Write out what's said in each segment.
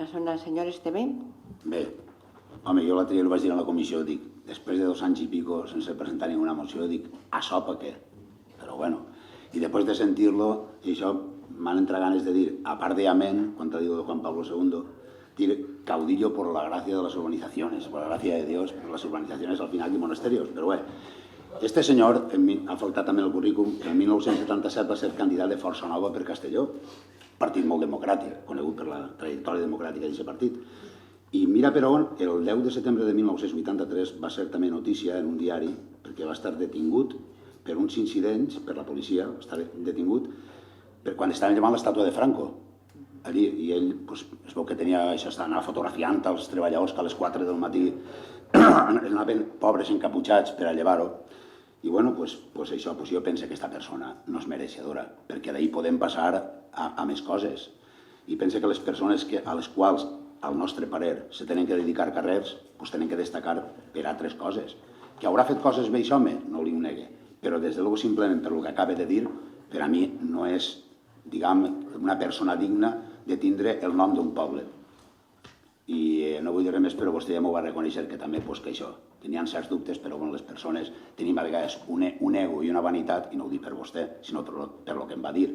senyor Esteve. Bé, home, jo l'altre dia ho vaig dir a la comissió, dic, després de 2 anys i pico sense presentar ninguna moció, dic, això per què? Però bueno, i després de sentir-lo, i això m'han entrat ganes de dir, a part de amén, cuando digo de Juan Pablo II, dir caudillo por la gracia de las urbanizaciones, por la gracia de Dios, por las urbanizaciones al final y monasterios, però bé, este senyor, ha faltat també el currículum, en 1977 va ser candidat de Força Nova per Castelló, partit molt democràtic, conegut per la trajectòria democràtica d'aquest partit. I mira per on, el 10 de setembre de 1983 va ser també notícia en un diari, perquè va estar detingut per uns incidents, per la policia, va estar detingut per quan estaven llevant l'estàtua de Franco. Allí, i ell es veu que tenia això, anava fotografiant els treballadors que a les 4 del matí anaven pobres encaputxats per a llevar-ho. I bueno, això, jo penso que aquesta persona no és mereixedora, perquè d'ahir podem passar a més coses. I penso que les persones a les quals, al nostre parer, se tenen que dedicar carrers, tenen que destacar per altres coses. Que haurà fet coses bé, home, no li ho negue, però des de luego simplement per el que acaba de dir, per a mi no és, diguem, una persona digna de tindre el nom d'un poble. I no vull dir res més, però vostè ja m'ho va reconèixer que també, que això, tenien certs dubtes, però les persones tenim a vegades un ego i una vanitat, i no ho dic per vostè, sinó per el que em va dir.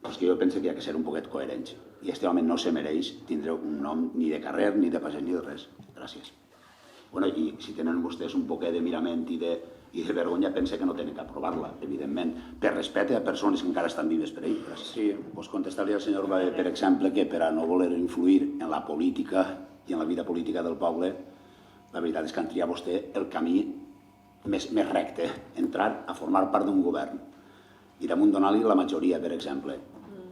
Que jo penso que hi ha que ser un poquet coherents. I aquest home no se mereix tindre un nom ni de carrer, ni de passeig, ni de res. Gràcies. I si tenen vostès un poquet de mirament i de vergonya, pensa que no tenen que aprovar-la, evidentment, per respecte a persones que encara estan vives per ell. Sí, contestar-li al senyor, per exemple, que per a no voler influir en la política i en la vida política del poble, la veritat és que han triat vostè el camí més recte, entrar a formar part d'un govern i damunt donar-li la majoria, per exemple.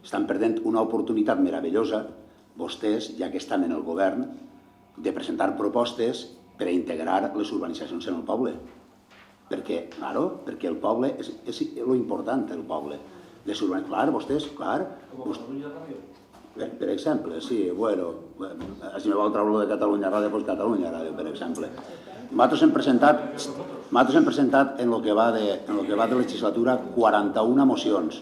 Estan perdent una oportunitat meravellosa, vostès, ja que estan en el govern, de presentar propostes per a integrar les urbanitzacions en el poble. Perquè el poble és l'important, el poble. Clar, vostès, clar. Per exemple, sí, bueno, si me vol treure de Catalunya Ràdio, doncs Catalunya Ràdio, per exemple. Nosaltres hem presentat en el que va de legislatura 41 mocions.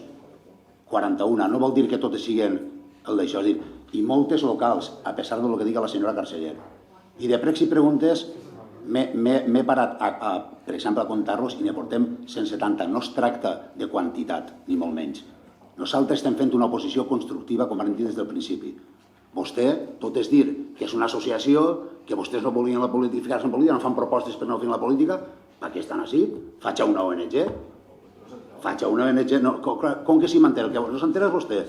41, no vol dir que totes siguin el d'això, és dir, i moltes locals, a pesar del que diga la senyora Carceller. I de pregs i preguntes m'he parat, per exemple, a comptar-los i ne portem 170. No es tracta de quantitat, ni molt menys. Nosaltres estem fent una oposició constructiva, com vam dir des del principi. Vostè, tot és dir que és una associació, que vostès no volien ficar-se en política, no fan propostes per no fer la política, per què estan així? Faig una ONG. Faig una ONG, com que s'hi manté? El que no s'entera és vostè.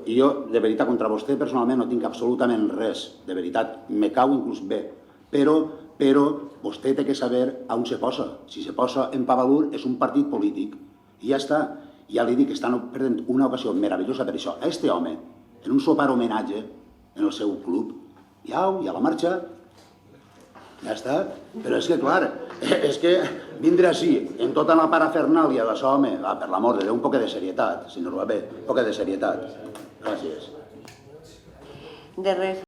I jo, de veritat, contra vostè personalment no tinc absolutament res. De veritat, me cau inclús bé. Però vostè té que saber on se posa. Si se posa en Pavalur és un partit polític. I ja està. Ja li dic que estan perdent una ocasió meravellosa per això. A este home, en un sopar homenatge en el seu club, i a la marxa, ja està. Però és que, clar, és que vindre així, en tota la parafernàlia d'això, home, per l'amor de Déu, un poc de serietat, senyor Babé, un poc de serietat. Gràcies. De res.